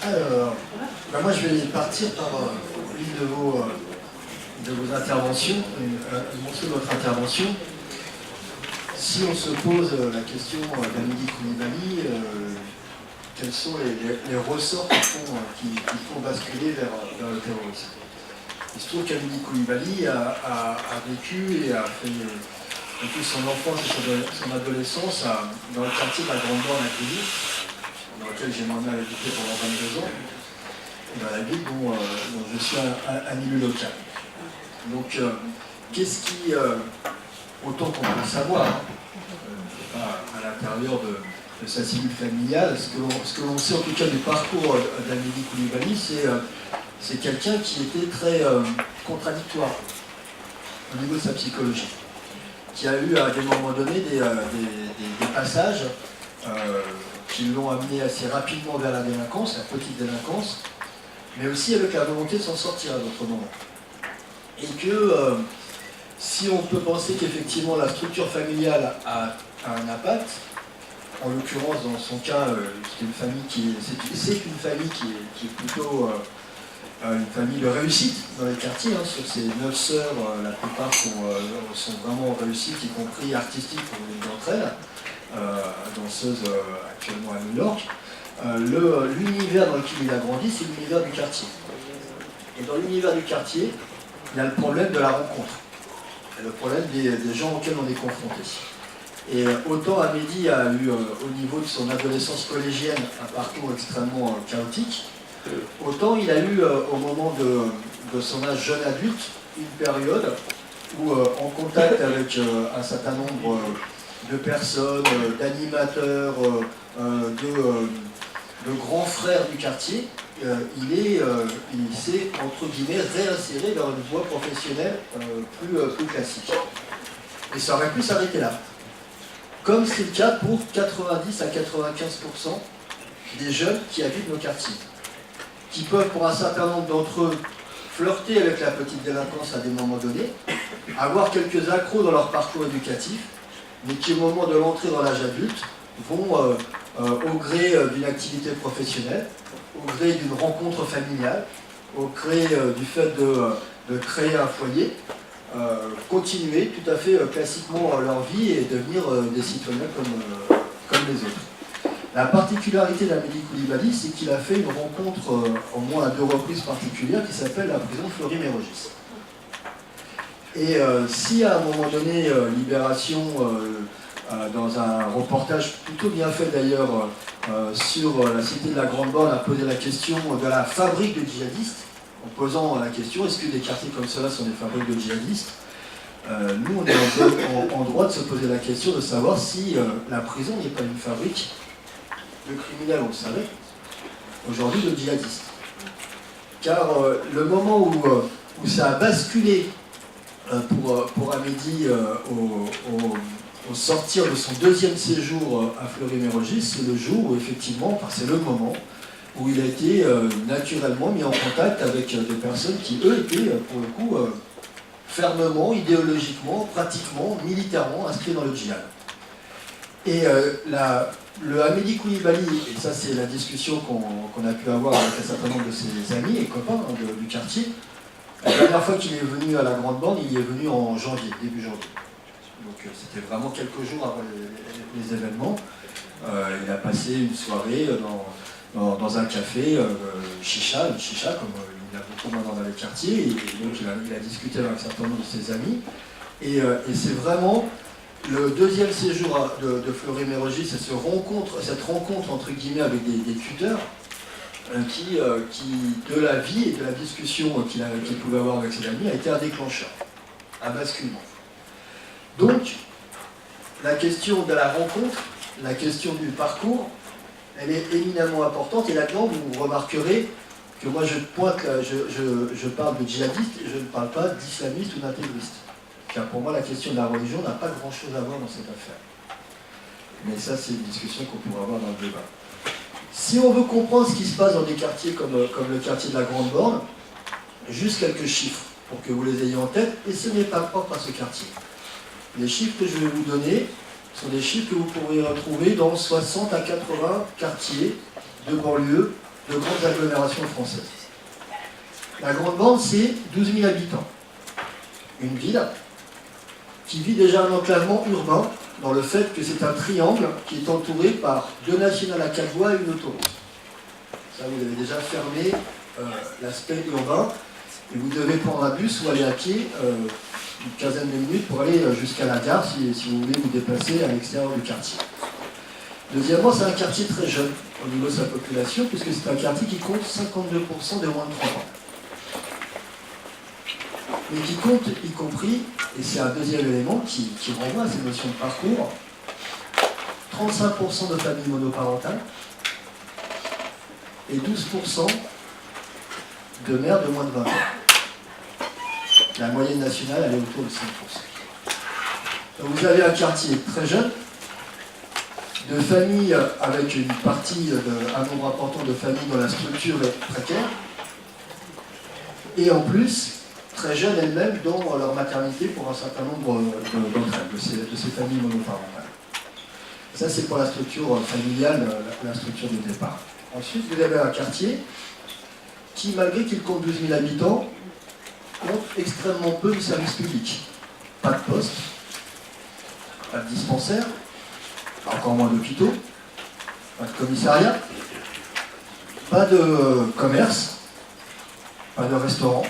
Alors, moi je vais partir par l'une de vos interventions, un morceau de votre intervention. Si on se pose la question d'Amélie Coulibaly, quels sont les ressorts qui font basculer vers le terrorisme? Il se trouve qu'Amélie Coulibaly a vécu et a fait toute son enfance et son adolescence dans le quartier de la Grande Borne à Cluny, dans lequel j'ai moi-même habité pendant 22 ans, et dans la ville dont je suis un élu local. Donc, qu'est-ce qui, autant qu'on peut le savoir, à l'intérieur de sa cellule familiale, ce que l'on sait en tout cas du parcours d'Amélie Coulibaly, c'est quelqu'un qui était très contradictoire au niveau de sa psychologie, qui a eu à des moments donnés des passages qui l'ont amené assez rapidement vers la délinquance, la petite délinquance, mais aussi avec la volonté de s'en sortir à d'autres moments. Et que si on peut penser qu'effectivement la structure familiale a un impact, en l'occurrence dans son cas, c'est une famille qui est plutôt une famille de réussite dans les quartiers. Sur ces 9 sœurs, la plupart sont vraiment réussites, y compris artistiques pour une d'entre elles, danseuse actuellement à New York. L'univers dans lequel il a grandi, c'est l'univers du quartier. Et dans l'univers du quartier, il y a le problème de la rencontre, et le problème des gens auxquels on est confronté. Et autant Amélie a eu, au niveau de son adolescence collégienne, un parcours extrêmement chaotique, autant il a eu, au moment de son âge jeune adulte, une période où, en contact avec un certain nombre de personnes, d'animateurs, de grands frères du quartier, il s'est, entre guillemets, réinséré dans une voie professionnelle plus classique. Et ça aurait pu s'arrêter là. Comme c'est le cas pour 90 à 95% des jeunes qui habitent nos quartiers, qui peuvent, pour un certain nombre d'entre eux, flirter avec la petite délinquance à des moments donnés, avoir quelques accros dans leur parcours éducatif, mais qui, au moment de l'entrée dans l'âge adulte, vont, au gré d'une activité professionnelle, au gré d'une rencontre familiale, au gré du fait de créer un foyer, continuer tout à fait classiquement leur vie et devenir des citoyens comme les autres. La particularité d'Amélie Coulibaly, c'est qu'il a fait une rencontre, au moins à 2 reprises particulières, qui s'appelle la prison Fleury-Mérogis. Et si à un moment donné, Libération, dans un reportage plutôt bien fait d'ailleurs sur la cité de la Grande Borne, a posé la question de la fabrique de djihadistes, en posant la question, est-ce que des quartiers comme cela sont des fabriques de djihadistes? Nous, on est en droit de se poser la question de savoir si la prison n'est pas une fabrique de criminels, on le savait, aujourd'hui de djihadistes. Car le moment où ça a basculé pour Amélie au sortir de son 2e séjour à Fleury-Mérogis, c'est le jour où effectivement, c'est le moment où il a été naturellement mis en contact avec des personnes qui, eux, étaient, pour le coup, fermement, idéologiquement, pratiquement, militairement inscrits dans le djihad. Et le Amélie Coulibaly, et ça c'est la discussion qu'on a pu avoir avec un certain nombre de ses amis et copains du quartier, la dernière fois qu'il est venu à la Grande Borne, il y est venu en janvier, début janvier. Donc c'était vraiment quelques jours avant les événements. Il a passé une soirée dans un café, chicha, comme il y a beaucoup moins dans les quartiers, et donc il a discuté avec un certain nombre de ses amis. Et c'est vraiment le 2e séjour de Fleury-Mérogis, c'est cette rencontre entre guillemets avec des tuteurs qui, de la vie et de la discussion qu'il pouvait avoir avec ses amis, a été un déclencheur, un basculement. Donc, la question de la rencontre, la question du parcours, elle est éminemment importante, et là-dedans, vous remarquerez que moi je parle de djihadiste et je ne parle pas d'islamiste ou d'intégriste. Car pour moi, la question de la religion n'a pas grand-chose à voir dans cette affaire. Mais ça, c'est une discussion qu'on pourra avoir dans le débat. Si on veut comprendre ce qui se passe dans des quartiers comme le quartier de la Grande Borne, juste quelques chiffres pour que vous les ayez en tête, et ce n'est pas propre à ce quartier. Les chiffres que je vais vous donner sont des chiffres que vous pourrez retrouver dans 60 à 80 quartiers de banlieue de grandes agglomérations françaises. La Grande Bande, c'est 12 000 habitants. Une ville qui vit déjà un enclavement urbain dans le fait que c'est un triangle qui est entouré par 2 nationales à 4 voies et une autoroute. Ça, vous avez déjà fermé l'aspect urbain et vous devez prendre un bus ou aller à pied une quinzaine de minutes pour aller jusqu'à la gare si vous voulez vous déplacer à l'extérieur du quartier. Deuxièmement, c'est un quartier très jeune au niveau de sa population puisque c'est un quartier qui compte 52% de moins de 30 ans. Mais qui compte y compris, et c'est un deuxième élément qui renvoie à ces notions de parcours, 35% de familles monoparentales et 12% de mères de moins de 20 ans. La moyenne nationale, elle est autour de 5%. Donc vous avez un quartier très jeune, de familles avec une partie, un nombre important de familles dont la structure est précaire, et en plus, très jeunes elles-mêmes dans leur maternité pour un certain nombre d'entre elles, de ces familles monoparentales. Ça, c'est pour la structure familiale, la structure de départ. Ensuite, vous avez un quartier qui, malgré qu'il compte 12 000 habitants, compte extrêmement peu de services publics. Pas de poste, pas de dispensaire, encore moins d'hôpitaux, pas de commissariat, pas de commerce, pas de restaurant,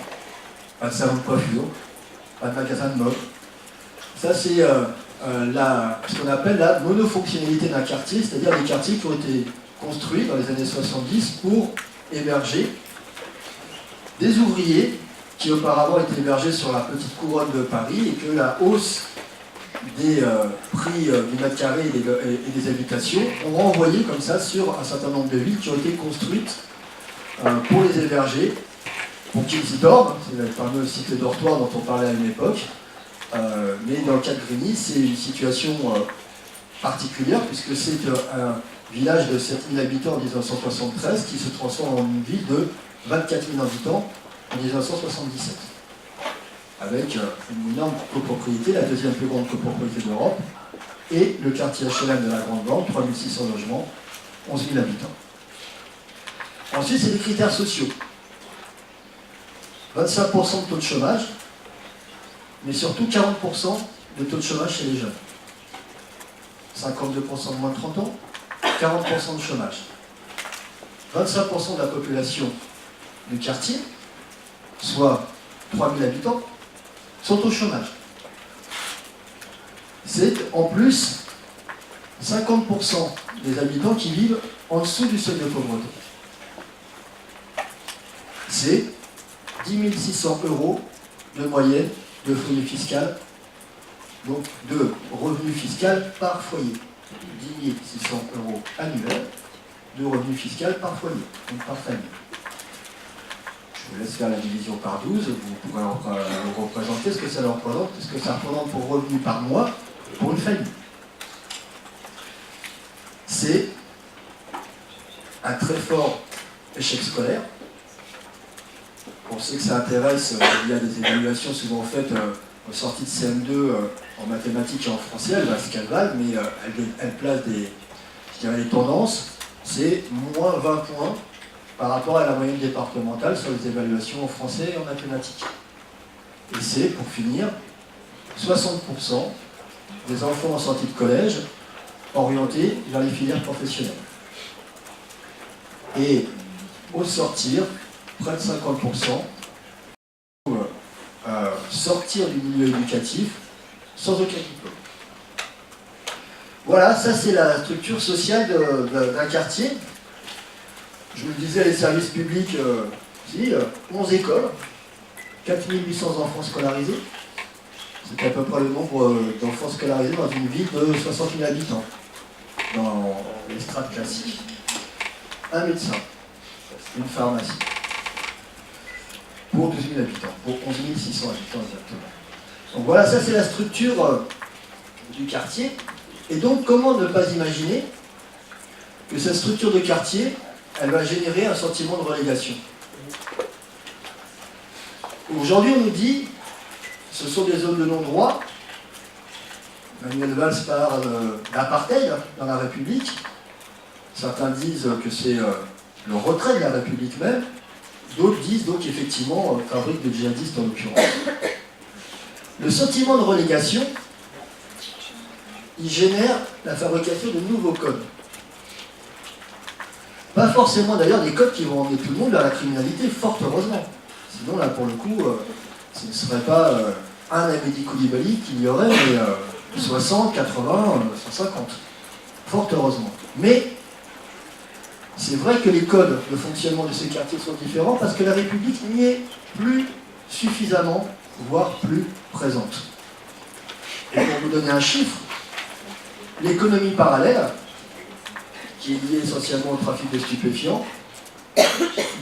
pas de salon de coiffure, pas de magasin de mode. Ça, c'est ce qu'on appelle la monofonctionnalité d'un quartier, c'est-à-dire des quartiers qui ont été construits dans les années 70 pour héberger des ouvriers qui auparavant étaient hébergés sur la petite couronne de Paris et que la hausse des prix du mètre carré et des habitations ont renvoyé comme ça sur un certain nombre de villes qui ont été construites pour les héberger, pour qu'ils y dorment. C'est le fameux site dortoir dont on parlait à une époque. Mais dans le cas de Grigny, c'est une situation particulière puisque c'est un village de 7 000 habitants en 1973 qui se transforme en une ville de 24 000 habitants en 1977. Avec une énorme copropriété, la deuxième plus grande copropriété d'Europe, et le quartier HLM de la Grande Bande, 3600 logements, 11 000 habitants. Ensuite, c'est les critères sociaux. 25% de taux de chômage, mais surtout 40% de taux de chômage chez les jeunes. 52% de moins de 30 ans, 40% de chômage. 25% de la population du quartier, soit 3000 habitants, sont au chômage. C'est en plus 50% des habitants qui vivent en dessous du seuil de pauvreté. C'est 10 600 € de moyenne de foyer fiscal, donc de revenu fiscal par foyer. 10 600 € annuels de revenu fiscal par foyer, donc par famille. Je vous laisse faire la division par 12, vous pourrez vous représenter ce que ça représente, ce que ça représente pour revenu par mois pour une famille. C'est un très fort échec scolaire. On sait que ça intéresse, il y a des évaluations souvent faites aux sorties de CM2 en mathématiques et en français, elles valent ce qu'elles valent, mais elles placent des tendances. C'est moins 20 points par rapport à la moyenne départementale sur les évaluations en français et en mathématiques. Et c'est, pour finir, 60% des enfants en sortie de collège orientés vers les filières professionnelles. Et au sortir, près de 50% pour sortir du milieu éducatif sans aucun diplôme. Voilà, ça c'est la structure sociale d'un quartier. Je vous le disais, les services publics, 11 écoles, 4800 enfants scolarisés. C'est à peu près le nombre d'enfants scolarisés dans une ville de 60 000 habitants, dans les strates classiques. Un médecin, une pharmacie, pour 12 000 habitants, pour 11 600 habitants exactement. Donc voilà, ça c'est la structure du quartier. Et donc, comment ne pas imaginer que cette structure de quartier, elle va générer un sentiment de relégation. Aujourd'hui, on nous dit, ce sont des zones de non-droit. Manuel Valls parle d'apartheid dans la République. Certains disent que c'est le retrait de la République même. D'autres disent donc effectivement fabrique de djihadistes en l'occurrence. Le sentiment de relégation, il génère la fabrication de nouveaux codes. Pas forcément d'ailleurs des codes qui vont emmener tout le monde vers la criminalité, fort heureusement. Sinon là pour le coup, ce ne serait pas un Amédi Koulibaly qu'il y aurait, mais 60, 80, 150. Fort heureusement. Mais c'est vrai que les codes de fonctionnement de ces quartiers sont différents parce que la République n'y est plus suffisamment, voire plus présente. Et pour vous donner un chiffre, l'économie parallèle, qui est liée essentiellement au trafic de stupéfiants,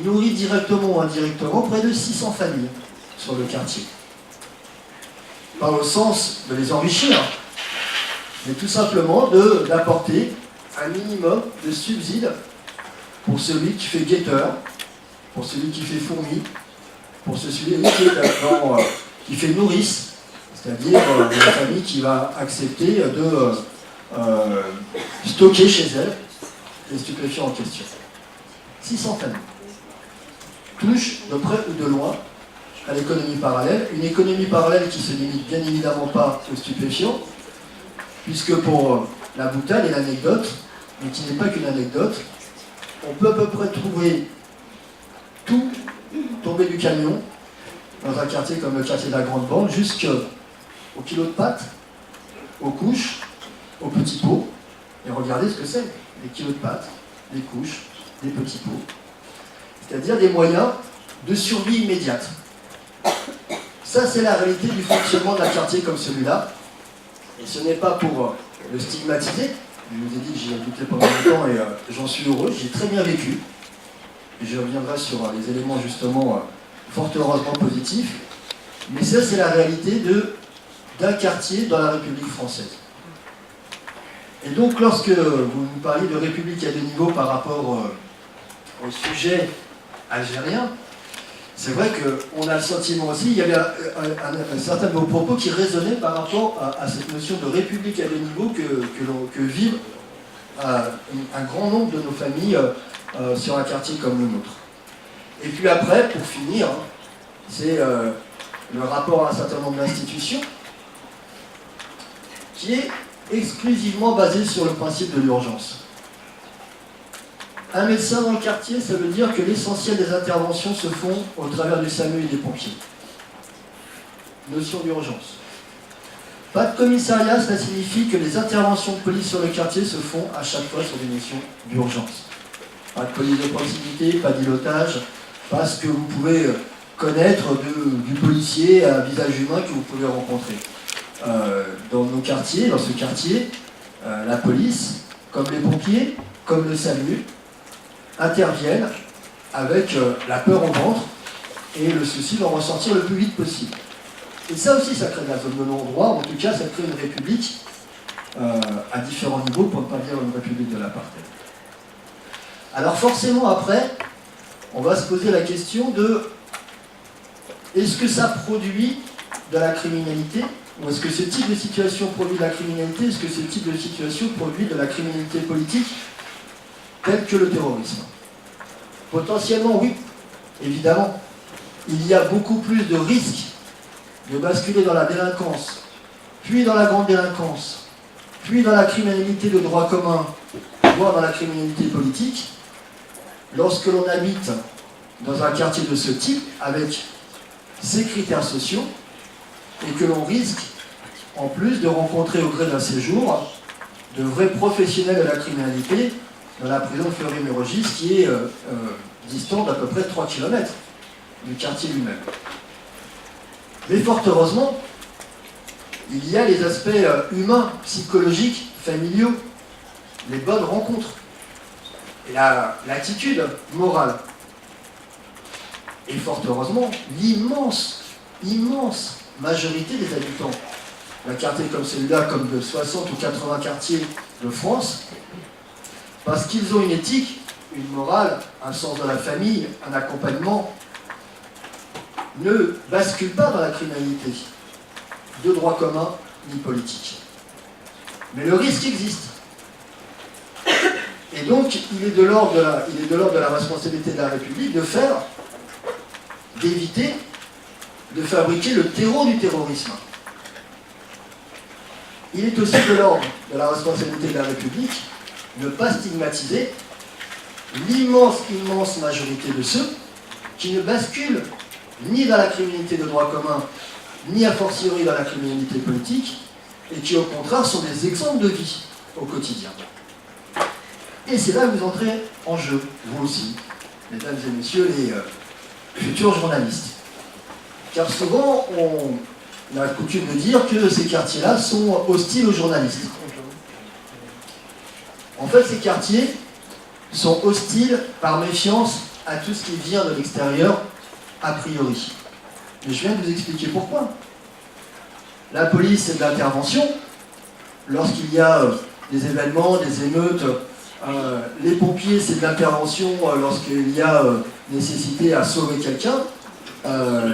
nourrit directement ou indirectement près de 600 familles sur le quartier. Pas au sens de les enrichir, mais tout simplement d'apporter un minimum de subsides pour celui qui fait guetteur, pour celui qui fait fourmi, pour celui qui fait nourrice, c'est-à-dire la famille qui va accepter de stocker chez elle les stupéfiants en question. 600 familles touchent de près ou de loin à l'économie parallèle, une économie parallèle qui se limite bien évidemment pas aux stupéfiants, puisque pour la boutade et l'anecdote, mais qui n'est pas qu'une anecdote, on peut à peu près trouver tout tomber du camion dans un quartier comme le quartier de la Grande Bande, jusqu'au kilo de pâtes, aux couches, aux petits pots. Et regardez ce que c'est, des kilos de pâtes, des couches, des petits pots. C'est-à-dire des moyens de survie immédiate. Ça, c'est la réalité du fonctionnement d'un quartier comme celui-là. Et ce n'est pas pour le stigmatiser. Je vous ai dit que j'y habité pendant longtemps et j'en suis heureux, j'y ai très bien vécu. Et je reviendrai sur les éléments justement fort heureusement positifs. Mais ça, c'est la réalité d'un quartier dans la République française. Et donc, lorsque vous nous parliez de République à deux niveaux par rapport au sujet algérien, c'est vrai qu'on a le sentiment aussi, il y avait un certain de vos propos qui résonnaient par rapport à cette notion de République à deux niveaux que vivent un grand nombre de nos familles sur un quartier comme le nôtre. Et puis après, pour finir, c'est le rapport à un certain nombre d'institutions qui est exclusivement basé sur le principe de l'urgence. Un médecin dans le quartier, ça veut dire que l'essentiel des interventions se font au travers du SAMU et des pompiers. Notion d'urgence. Pas de commissariat, cela signifie que les interventions de police sur le quartier se font à chaque fois sur des notions d'urgence. Pas de police de proximité, pas d'îlotage, pas ce que vous pouvez connaître du policier à visage humain que vous pouvez rencontrer. Dans nos quartiers, dans ce quartier, la police, comme les pompiers, comme le SAMU, interviennent avec la peur au ventre et le souci d'en ressortir le plus vite possible. Et ça aussi, ça crée de la zone de non-droit, en tout cas, ça crée une république à différents niveaux, pour ne pas dire une république de l'apartheid. Alors forcément, après, on va se poser la question de est-ce que ça produit de la criminalité, ou est-ce que ce type de situation produit de la criminalité, est-ce que ce type de situation produit de la criminalité politique telle que le terrorisme? Potentiellement, oui, évidemment. Il y a beaucoup plus de risques de basculer dans la délinquance, puis dans la grande délinquance, puis dans la criminalité de droit commun, voire dans la criminalité politique, lorsque l'on habite dans un quartier de ce type, avec ces critères sociaux, et que l'on risque, en plus, de rencontrer au gré d'un séjour, de vrais professionnels de la criminalité, dans la prison de Fleury-Mérogis, qui est distante d'à peu près 3 km du quartier lui-même. Mais fort heureusement, il y a les aspects humains, psychologiques, familiaux, les bonnes rencontres, et l'attitude morale. Et fort heureusement, l'immense majorité des habitants d'un quartier comme celui-là, comme de 60 ou 80 quartiers de France, parce qu'ils ont une éthique, une morale, un sens de la famille, un accompagnement, ne basculent pas dans la criminalité, de droit commun ni politique. Mais le risque existe. Et donc, il est de l'ordre de la responsabilité de la République d'éviter de fabriquer le terreau du terrorisme. Il est aussi de l'ordre de la responsabilité de la République de ne pas stigmatiser l'immense majorité de ceux qui ne basculent ni dans la criminalité de droit commun, ni a fortiori dans la criminalité politique, et qui au contraire sont des exemples de vie au quotidien. Et c'est là que vous entrez en jeu, vous aussi, mesdames et messieurs les futurs journalistes. Car souvent, on a coutume de dire que ces quartiers-là sont hostiles aux journalistes. En fait, ces quartiers sont hostiles par méfiance à tout ce qui vient de l'extérieur, a priori. Mais je viens de vous expliquer pourquoi. La police, c'est de l'intervention. Lorsqu'il y a des événements, des émeutes, les pompiers, c'est de l'intervention lorsqu'il y a nécessité à sauver quelqu'un.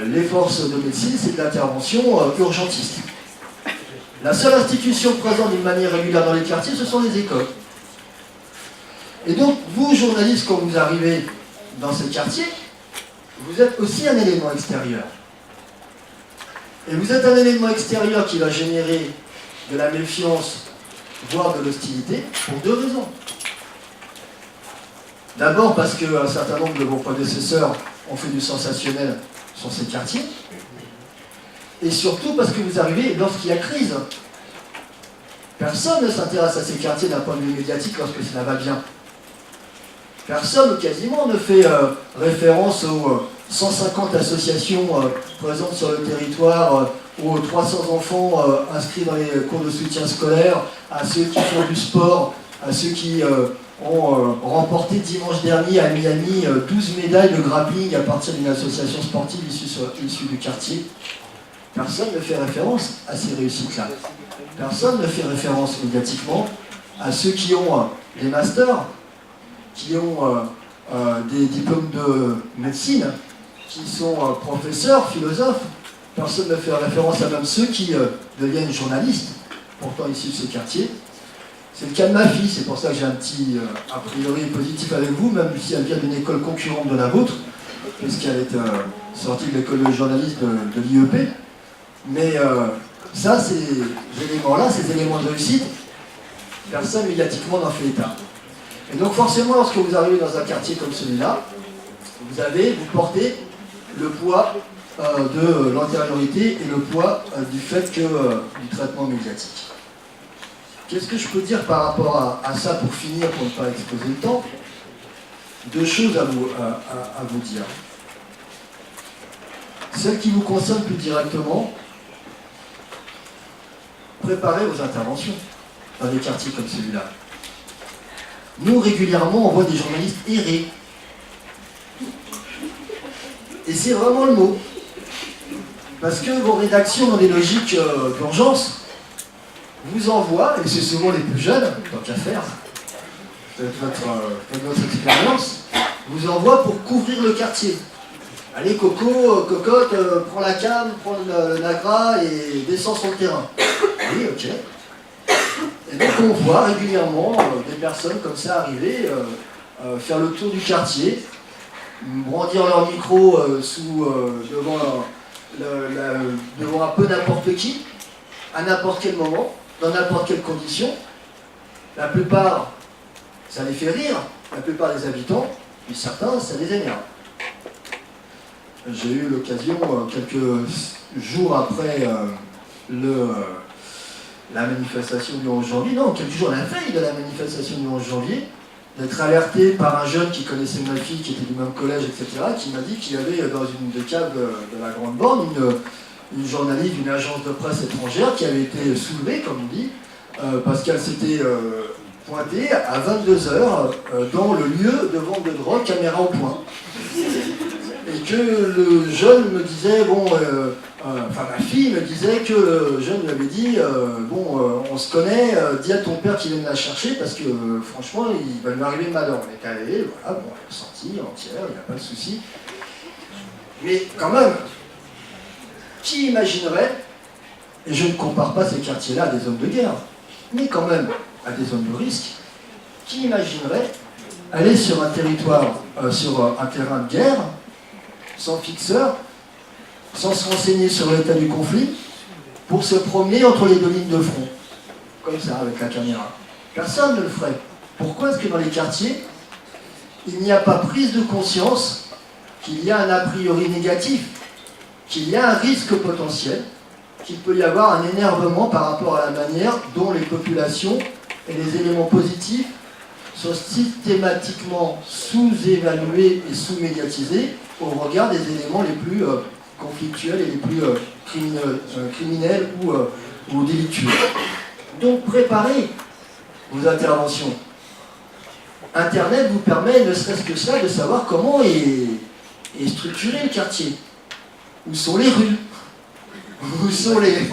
Les forces de médecine, c'est de l'intervention urgentiste. La seule institution présente d'une manière régulière dans les quartiers, ce sont les écoles. Et donc, vous, journalistes, quand vous arrivez dans ces quartiers, vous êtes aussi un élément extérieur. Et vous êtes un élément extérieur qui va générer de la méfiance, voire de l'hostilité, pour deux raisons. D'abord parce qu'un certain nombre de vos prédécesseurs ont fait du sensationnel sur ces quartiers. Et surtout parce que vous arrivez lorsqu'il y a crise. Personne ne s'intéresse à ces quartiers d'un point de vue médiatique lorsque cela va bien. Personne ou quasiment ne fait référence aux 150 associations présentes sur le territoire, aux 300 enfants inscrits dans les cours de soutien scolaire, à ceux qui font du sport, à ceux qui ont remporté dimanche dernier à Miami 12 médailles de grappling à partir d'une association sportive issue du quartier. Personne ne fait référence à ces réussites-là. Personne ne fait référence médiatiquement à ceux qui ont des masters, qui ont des diplômes de médecine, qui sont professeurs, philosophes. Personne ne fait référence à même ceux qui deviennent journalistes, pourtant issus de ces quartiers. C'est le cas de ma fille, c'est pour ça que j'ai un petit a priori positif avec vous, même si elle vient d'une école concurrente de la vôtre, puisqu'elle est sortie de l'école de journalisme de l'IEP. Mais ça, ces éléments-là, ces éléments de réussite, personne médiatiquement n'en fait état. Et donc forcément, lorsque vous arrivez dans un quartier comme celui-là, vous portez le poids de l'antériorité et le poids du fait que du traitement médiatique. Qu'est-ce que je peux dire par rapport à ça pour finir, pour ne pas exposer le temps? Deux choses à vous dire. Celle qui vous concerne plus directement, préparez vos interventions dans des quartiers comme celui-là. Nous, régulièrement, on voit des journalistes errer. Et c'est vraiment le mot. Parce que vos rédactions, dans des logiques d'urgence, vous envoient, et c'est souvent les plus jeunes, tant qu'à faire, peut-être votre expérience, vous envoient pour couvrir le quartier. Allez, Coco, Cocotte, prends la cam, prends le Nagra et descends sur le terrain. Oui, ok. Et donc on voit régulièrement des personnes comme ça arriver, faire le tour du quartier, brandir leur micro devant un peu n'importe qui, à n'importe quel moment, dans n'importe quelle condition. La plupart, ça les fait rire, la plupart des habitants, puis certains, ça les énerve. J'ai eu l'occasion, quelques jours après la manifestation du 11 janvier, non, quelques jours à la veille de la manifestation du 11 janvier, d'être alerté par un jeune qui connaissait ma fille, qui était du même collège, etc., qui m'a dit qu'il y avait dans une des caves de la Grande Borne une journaliste d'une agence de presse étrangère qui avait été soulevée, comme on dit, parce qu'elle s'était pointée à 22h dans le lieu de vente de drogue, caméra au point. Et que le jeune me disait, ma fille me disait que le jeune lui avait dit, on se connaît, dis à ton père qu'il vienne la chercher parce que franchement, il va lui arriver malheur. On est allé, voilà, bon, elle est sortie entière, il n'y a pas de souci. Mais quand même, qui imaginerait, et je ne compare pas ces quartiers-là à des zones de guerre, mais quand même à des zones de risque, Qui imaginerait aller sur un territoire, sur un terrain de guerre, sans fixeur, sans se renseigner sur l'état du conflit, pour se promener entre les deux lignes de front, comme ça, avec la caméra? Personne ne le ferait. Pourquoi est-ce que dans les quartiers, il n'y a pas prise de conscience qu'il y a un a priori négatif, qu'il y a un risque potentiel, qu'il peut y avoir un énervement par rapport à la manière dont les populations et les éléments positifs sont systématiquement sous-évalués et sous-médiatisés au regard des éléments les plus conflictuels et les plus criminels ou délictueux. Donc préparez vos interventions. Internet vous permet, ne serait-ce que ça, de savoir comment est structuré le quartier. Où sont les rues? Où sont les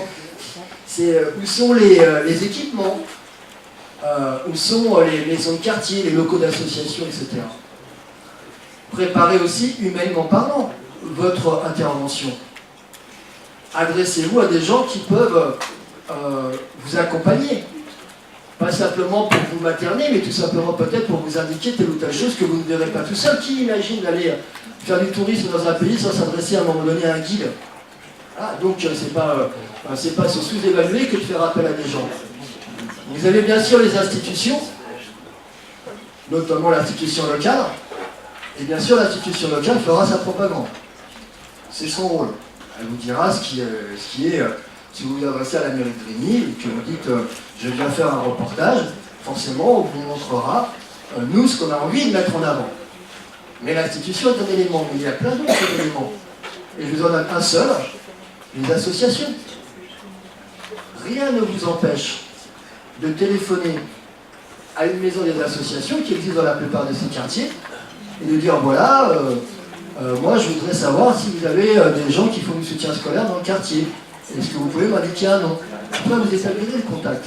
équipements? Où sont les maisons de quartier, les locaux d'association, etc. Préparez aussi, humainement parlant, votre intervention. Adressez-vous à des gens qui peuvent vous accompagner. Pas simplement pour vous materner, mais tout simplement peut-être pour vous indiquer telle ou telle chose que vous ne verrez pas tout seul. Qui imagine d'aller faire du tourisme dans un pays sans s'adresser à un moment donné à un guide? Donc c'est pas se sous-évaluer que de faire appel à des gens. Vous avez bien sûr les institutions, notamment l'institution locale, et bien sûr l'institution locale fera sa propagande. C'est son rôle. Elle vous dira ce qui est si vous vous adressez à la mairie de Grigny et que vous dites je viens faire un reportage, forcément on vous montrera nous ce qu'on a envie de mettre en avant. Mais l'institution est un élément, mais il y a plein d'autres éléments. Et je vous en donne un seul, les associations. Rien ne vous empêche de téléphoner à une maison des associations qui existe dans la plupart de ces quartiers et de dire voilà, moi je voudrais savoir si vous avez des gens qui font du soutien scolaire dans le quartier. Est-ce que vous pouvez m'indiquer un nom? Après vous établissez le contact.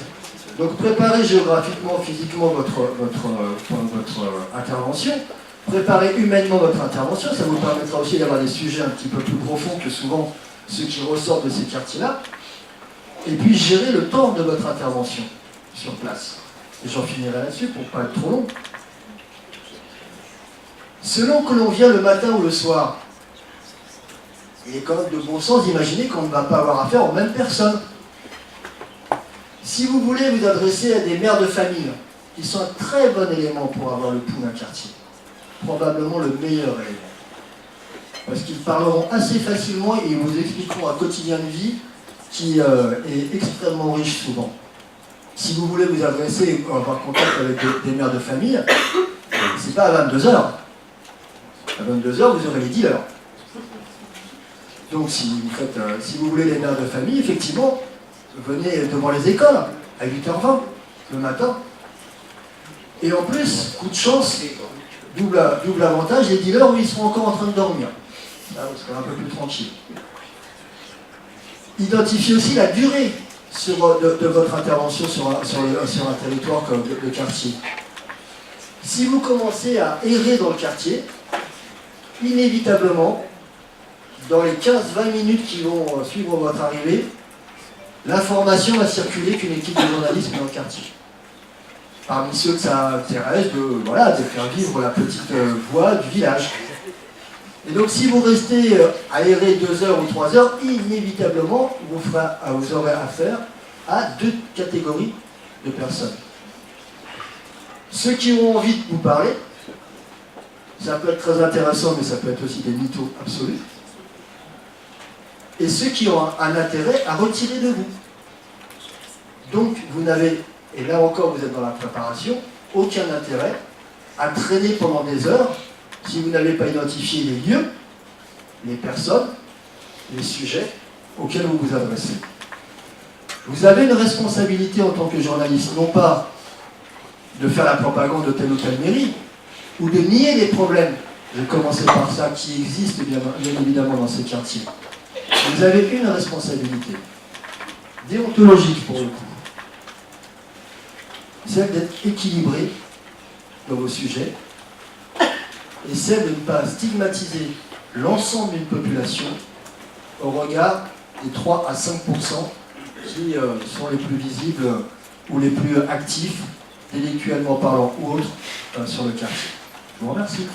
Donc préparez géographiquement, physiquement votre intervention, préparez humainement votre intervention, ça vous permettra aussi d'avoir des sujets un petit peu plus profonds que souvent ceux qui ressortent de ces quartiers-là. Et puis gérer le temps de votre intervention sur place. Et j'en finirai là-dessus pour ne pas être trop long. Selon que l'on vient le matin ou le soir, il est quand même de bon sens d'imaginer qu'on ne va pas avoir affaire aux mêmes personnes. Si vous voulez vous adresser à des mères de famille, qui sont un très bon élément pour avoir le pouls d'un quartier, probablement le meilleur élément, parce qu'ils parleront assez facilement et ils vous expliqueront un quotidien de vie qui est extrêmement riche souvent. Si vous voulez vous adresser et avoir contact avec des mères de famille, c'est pas à 22h. À 22h, vous aurez les dealers. Donc si vous voulez les mères de famille, effectivement, venez devant les écoles à 8h20 le matin. Et en plus, coup de chance, double avantage, les dealers où ils seront encore en train de dormir. Là, vous serez un peu plus tranquille. Identifiez aussi la durée de votre intervention sur un territoire comme le quartier. Si vous commencez à errer dans le quartier, inévitablement, dans les 15-20 minutes qui vont suivre votre arrivée, l'information va circuler qu'une équipe de journalistes est dans le quartier. Parmi ceux que ça intéresse de faire vivre la petite voix du village. Et donc si vous restez aéré 2 heures ou 3 heures, inévitablement, vous aurez affaire à 2 catégories de personnes. Ceux qui ont envie de vous parler, ça peut être très intéressant, mais ça peut être aussi des mythos absolus. Et ceux qui ont un intérêt à retirer de vous. Donc vous n'avez, et là encore vous êtes dans la préparation, aucun intérêt à traîner pendant des heures si vous n'avez pas identifié les lieux, les personnes, les sujets auxquels vous vous adressez. Vous avez une responsabilité en tant que journaliste, non pas de faire la propagande de telle ou telle mairie, ou de nier les problèmes, je vais commencer par ça, qui existent bien évidemment dans ces quartiers. Vous avez une responsabilité, déontologique pour le coup, celle d'être équilibré dans vos sujets, et celle de ne pas stigmatiser l'ensemble d'une population au regard des 3 à 5% qui sont les plus visibles ou les plus actifs intellectuellement parlant ou autre, sur le quartier. Je vous remercie.